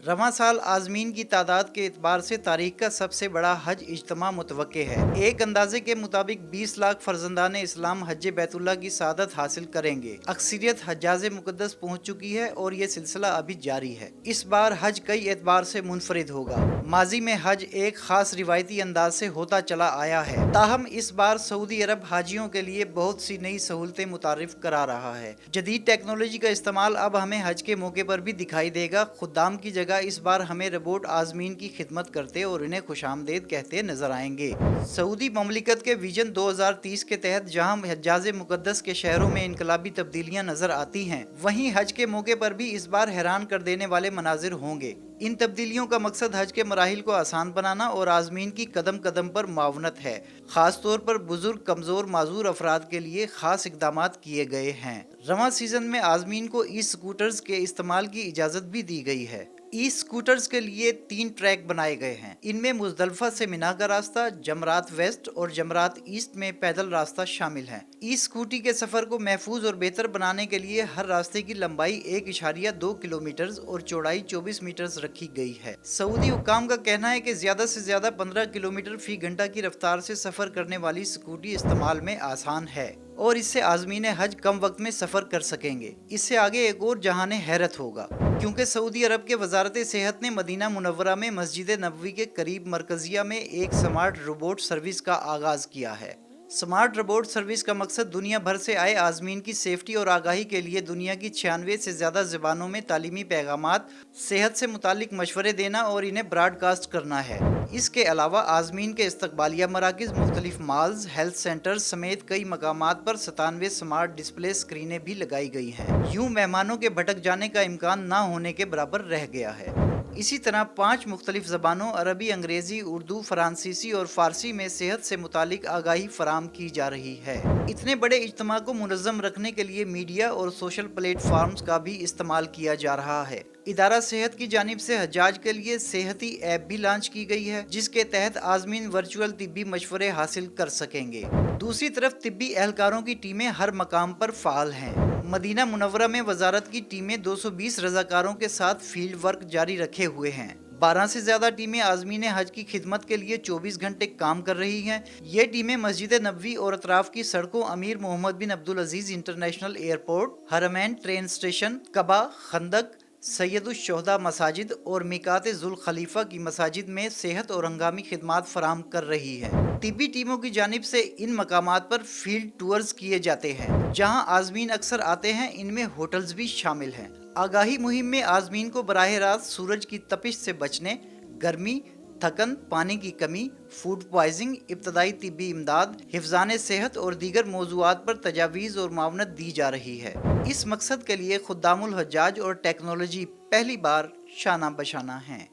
रवां साल आज़मीन की तादाद के एतबार से तारीख का सबसे बड़ा हज इज्तिमा मुतवक्के है। एक अंदाजे के मुताबिक 20 लाख फर्जंदान इस्लाम हज बैतुल्लाह की सादत हासिल करेंगे। अक्सरियत हज्जाज मुक़द्दस पहुँच चुकी है और ये सिलसिला अभी जारी है। इस बार हज कई एतबार से मुनफरिद होगा। माजी में हज एक खास रिवायती अंदाज से होता चला आया है, ताहम इस बार सऊदी अरब हाजियों के लिए बहुत सी नई सहूलतें मुतारिफ करा रहा है। जदीद टेक्नोलॉजी का इस्तेमाल अब हमें हज के मौके पर भी दिखाई देगा। खुद्दाम की जगह इस बार हमें रोबोट आज़मीन की खिदमत करते और इन्हें खुशामदीद कहते नजर आएंगे। सऊदी ममलिकत के विजन 2030 के तहत जहां हज्जाज मुक़द्दस के शहरों में इनकलाबी तब्दीलियां नजर आती हैं, वहीं हज के मौके पर भी इस बार हैरान कर देने वाले मनाजिर होंगे। इन तब्दीलियों का मकसद हज के मराहिल को आसान बनाना और आज़मीन की कदम कदम पर मावनत है। खास तौर पर बुजुर्ग, कमजोर, माजूर अफराद के लिए खास इकदामात किए गए हैं। रवां सीजन में आज़मीन को ई स्कूटर्स के इस्तेमाल की इजाज़त भी दी गई है। ई स्कूटर्स के लिए 3 ट्रैक बनाए गए हैं। इनमें मुजदलफा से मिना का रास्ता, जमरात वेस्ट और जमरात ईस्ट में पैदल रास्ता शामिल है। ई स्कूटी के सफर को महफूज और बेहतर बनाने के लिए हर रास्ते की लंबाई 1.2 किलोमीटर और चौड़ाई 24 मीटर रखी गई है। सऊदी हुक्काम का कहना है कि ज्यादा से ज्यादा 15 किलोमीटर फी घंटा की रफ्तार से सफर करने वाली स्कूटी इस्तेमाल में आसान है और इससे आज़मीन हज कम वक्त में सफर कर सकेंगे। इससे आगे एक और जहान हैरत होगा, क्योंकि सऊदी अरब के वजारत सेहत ने मदीना मुनव्वरा में मस्जिद नबवी के करीब मरकजिया में एक स्मार्ट रोबोट सर्विस का आगाज किया है। स्मार्ट रोबोट सर्विस का मकसद दुनिया भर से आए आज़मीन की सेफ्टी और आगाही के लिए दुनिया की 96 से ज्यादा ज़बानों में तालीमी पैगामात, सेहत से मुतालिक मशवरे देना और इन्हें ब्रॉडकास्ट करना है। इसके अलावा आज़मीन के इस्तकबालिया मराकिज़, मुख्तलिफ मॉल्स, हेल्थ सेंटर्स समेत कई मकामात पर 97 स्मार्ट डिस्प्ले स्क्रीनें भी लगाई गई हैं। यूँ मेहमानों के भटक जाने का इम्कान ना होने के बराबर रह गया है। इसी तरह 5 मुख्तलिफ ज़बानों अरबी, अंग्रेज़ी, उर्दू, फ्रांसीसी और फ़ारसी में सेहत से मुतालिक आगाही फराम की जा रही है। इतने बड़े इज्तिमा को मुनज़्ज़म रखने के लिए मीडिया और सोशल प्लेटफॉर्म्स का भी इस्तेमाल किया जा रहा है। इदारा सेहत की जानिब से हज्जाज के लिए सेहती ऐप भी लॉन्च की गई है, जिसके तहत आज़मीन वर्चुअल तिब्बी मशवरे हासिल कर सकेंगे। दूसरी तरफ तिब्बी एहलकारों की टीमें हर मकाम पर फ़ाल हैं। मदीना मुनव्वरा में वजारत की टीमें 220 रजाकारों के साथ फील्ड वर्क जारी रखे हुए हैं। 12 से ज्यादा टीमें आज़मीन हज की खिदमत के लिए 24 घंटे काम कर रही हैं। ये टीमें मस्जिद नबवी और अतराफ की सड़कों, अमीर मोहम्मद बिन अब्दुल अजीज इंटरनेशनल एयरपोर्ट, हरमैन ट्रेन स्टेशन, कबा, खंदक, सैयदुश्शोहदा मसाजिद और मिकात जुल खलीफा की मसाजिद में सेहत और हंगामी खिदमात फराम कर रही है। तिब्बी टीमों की जानिब से इन मकामात पर फील्ड टूर्स किए जाते हैं, जहां आज़मीन अक्सर आते हैं। इनमें होटल्स भी शामिल हैं। आगाही मुहिम में आज़मीन को बराह रास्त सूरज की तपिश से बचने, गर्मी, थकन, पानी की कमी, फूड पॉइजनिंग, इब्तदाई तिब्बी इमदाद, हिफ्ज़ान सेहत और दीगर मौज़ूआत पर तजावीज़ और मावनत दी जा रही है। इस मकसद के लिए खुद्दामुल हज्जाज और टेक्नोलॉजी पहली बार शाना बशाना हैं।